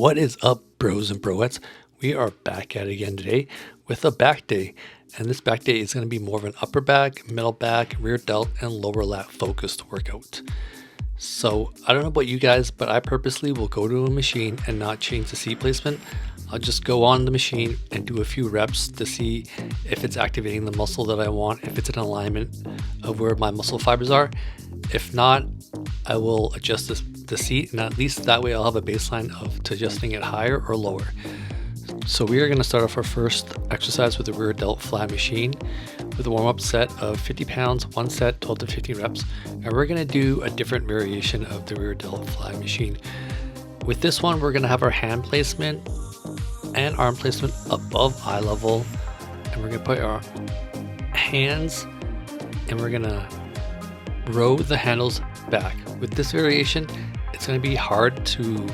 What is up, bros and broettes? We are back at it again today with a back day. And this back day is going to be more of an upper back, middle back, rear delt, and lower lat focused workout. So I don't know about you guys, but I purposely will go to a machine and not change the seat placement. I'll just go on the machine and do a few reps to see if it's activating the muscle that I want, if it's in alignment of where my muscle fibers are. If not, I will adjust the seat, and at least that way I'll have a baseline of adjusting it higher or lower. So we are going to start off our first exercise with the rear delt flat machine with a warm-up set of 50 pounds, one set, 12 to 15 reps. And we're going to do a different variation of the rear delt flat machine. With this one, we're going to have our hand placement and arm placement above eye level. And we're going to put our hands and we're going to row the handles back. With this variation, it's going to be hard to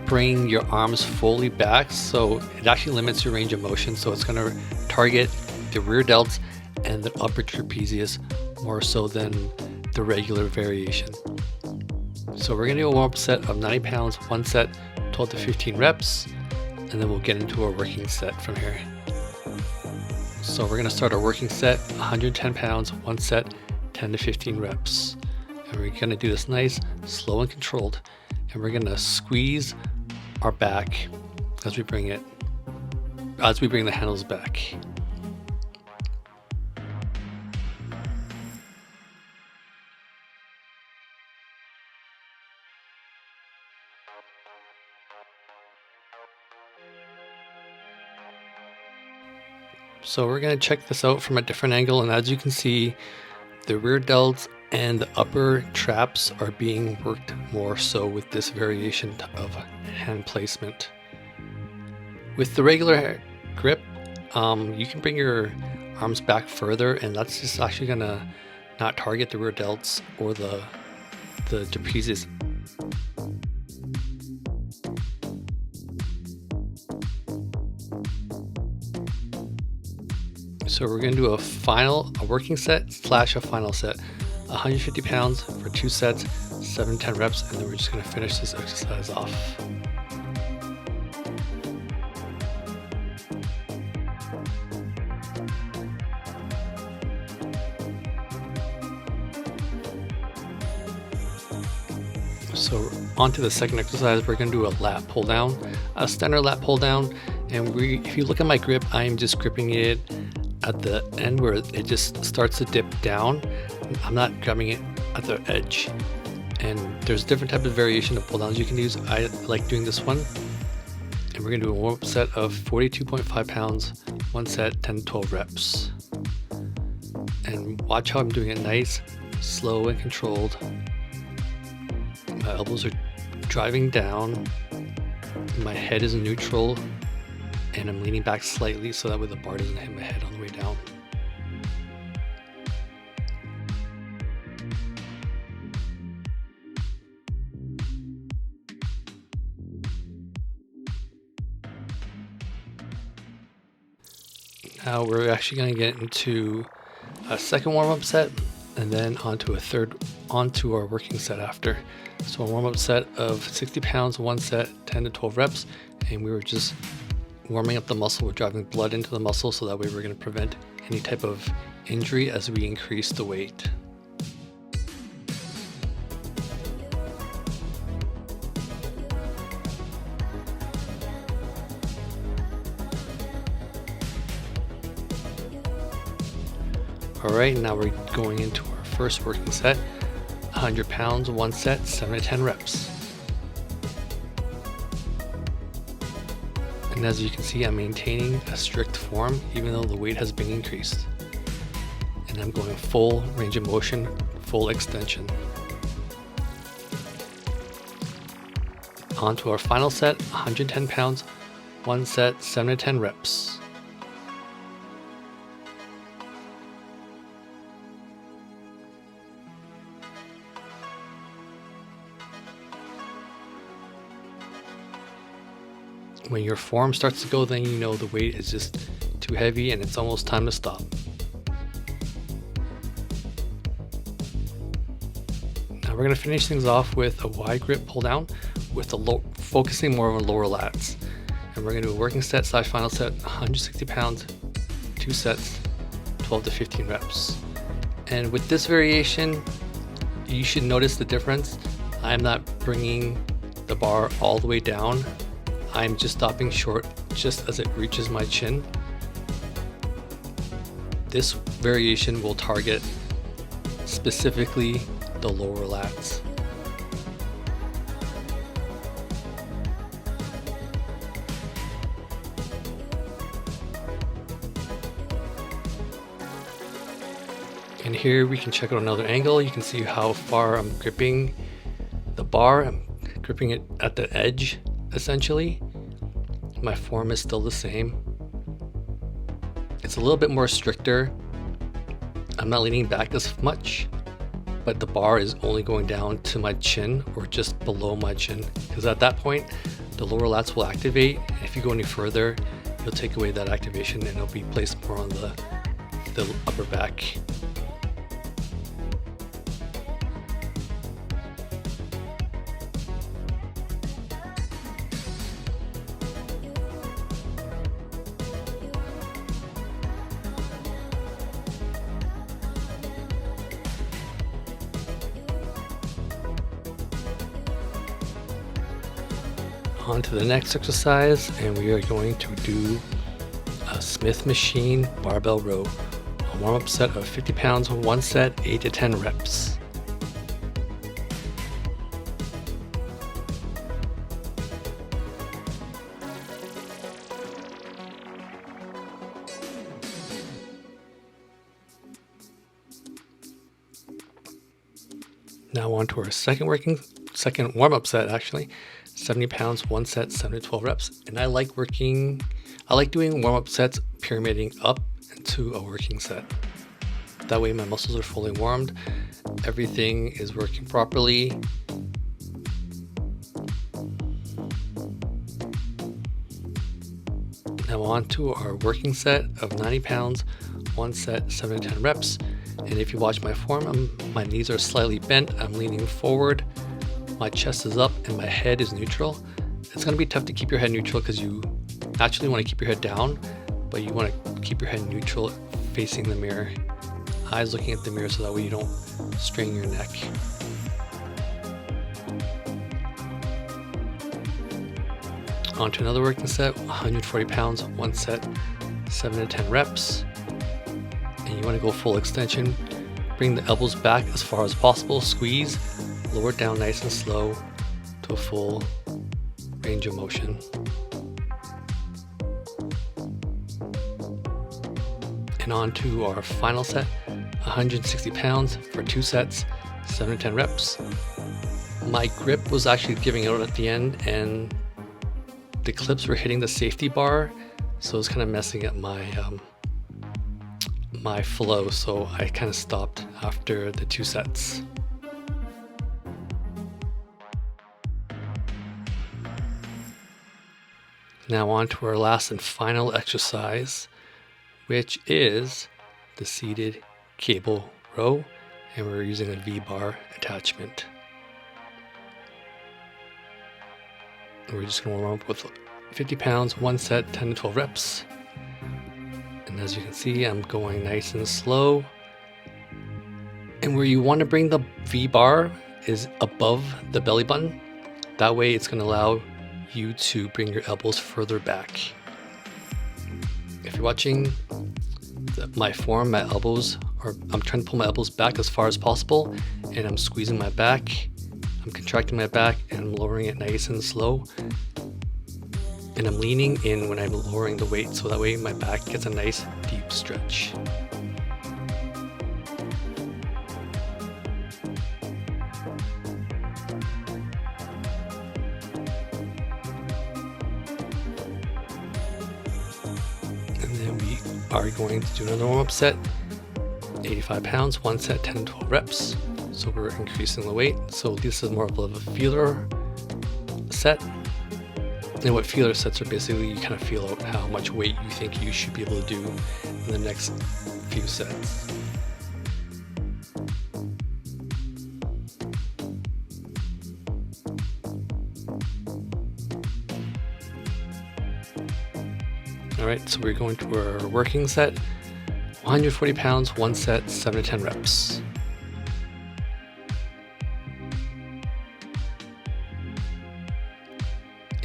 bring your arms fully back, so it actually limits your range of motion. So it's going to target the rear delts and the upper trapezius more so than the regular variation. So we're going to do a warm-up set of 90 pounds, one set, 12 to 15 reps, and then we'll get into our working set from here. So we're going to start our working set, 110 pounds, one set, 10 to 15 reps. And we're going to do this nice, slow and controlled. And we're going to squeeze our back as we bring the handles back. So we're going to check this out from a different angle, and as you can see, the rear delts and the upper traps are being worked more so with this variation of hand placement. With the regular grip, you can bring your arms back further, and that's just actually gonna not target the rear delts or the trapezius. So we're going to do a working set slash a final set, 150 pounds for 2 sets, 7 to 10 reps, and then we're just going to finish this exercise off. So on to the second exercise, we're going to do a lat pull down, a standard lat pull down, and if you look at my grip, I'm just gripping it at the end where it just starts to dip down. I'm not grabbing it at the edge. And there's different types of variation of pull downs you can use. I like doing this one. And we're gonna do a warm-up set of 42.5 pounds, one set, 10 to 12 reps. And watch how I'm doing it nice, slow and controlled. My elbows are driving down. My head is neutral. And I'm leaning back slightly so that way the bar doesn't hit my head on the way down. Now we're actually going to get into a second warm-up set and then onto our working set after. So a warm-up set of 60 pounds, one set, 10 to 12 reps, and we were just warming up the muscle. We're driving blood into the muscle, so that way we're going to prevent any type of injury as we increase the weight. Alright, now we're going into our first working set, 100 pounds, one set, 7 to 10 reps. And as you can see, I'm maintaining a strict form even though the weight has been increased. And I'm going full range of motion, full extension. On to our final set, 110 pounds, one set, 7 to 10 reps. When your form starts to go, then you know the weight is just too heavy and it's almost time to stop. Now we're going to finish things off with a wide grip pull down with a focusing more on lower lats. And we're going to do a working set / final set, 160 pounds, 2 sets, 12 to 15 reps. And with this variation, you should notice the difference. I'm not bringing the bar all the way down. I'm just stopping short just as it reaches my chin. This variation will target specifically the lower lats. And here we can check out another angle. You can see how far I'm gripping the bar. I'm gripping it at the edge, essentially. My form is still the same. It's a little bit more stricter. I'm not leaning back as much, but the bar is only going down to my chin or just below my chin, because at that point, the lower lats will activate. If you go any further, you'll take away that activation and it'll be placed more on the upper back. On to the next exercise, and we are going to do a Smith machine barbell row, a warm-up set of 50 pounds, 1 set, 8 to 10 reps. Now on to our second warm-up set, actually. 70 pounds, 1 set, 7 to 12 reps. And I like doing warm-up sets pyramiding up into a working set. That way my muscles are fully warmed, everything is working properly. Now on to our working set of 90 pounds, 1 set, 7 to 10 reps. And if you watch my form, my knees are slightly bent, I'm leaning forward. My chest is up and my head is neutral. It's going to be tough to keep your head neutral because you naturally want to keep your head down, but you want to keep your head neutral facing the mirror. Eyes looking at the mirror so that way you don't strain your neck. On to another working set, 140 pounds, 1 set, 7 to 10 reps. And you want to go full extension. Bring the elbows back as far as possible, squeeze. Lower it down nice and slow to a full range of motion. And on to our final set, 160 pounds for 2 sets, 7 to 10 reps. My grip was actually giving out at the end and the clips were hitting the safety bar, so it was kind of messing up my flow, so I kind of stopped after the 2 sets. Now on to our last and final exercise, which is the seated cable row, and we're using a V-bar attachment. We're just going to warm up with 50 pounds, 1 set, 10 to 12 reps. And as you can see, I'm going nice and slow. And where you want to bring the V-bar is above the belly button. That way it's going to allow you to bring your elbows further back. If you're watching my form, my elbows I'm trying to pull my elbows back as far as possible, and I'm squeezing my back, I'm contracting my back, and I'm lowering it nice and slow. And I'm leaning in when I'm lowering the weight, so that way my back gets a nice deep stretch. Are going to do another warm-up set, 85 pounds, 1 set, 10 to 12 reps. So we're increasing the weight. So this is more of a feeler set. And what feeler sets are basically, you kind of feel out how much weight you think you should be able to do in the next few sets. All right, so we're going to our working set. 140 pounds, one set, 7 to 10 reps.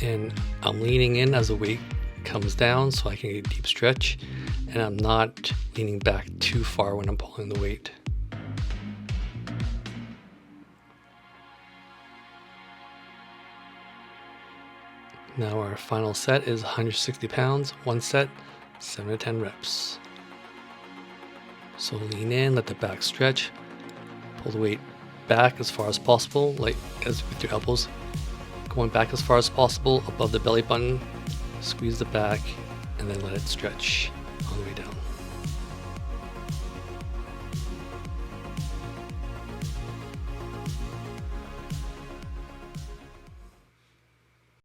And I'm leaning in as the weight comes down so I can get a deep stretch, and I'm not leaning back too far when I'm pulling the weight. Now our final set is 160 pounds, one set, 7 to 10 reps. So lean in, let the back stretch, pull the weight back as far as possible, like as with your elbows going back as far as possible above the belly button, squeeze the back, and then let it stretch all the way down.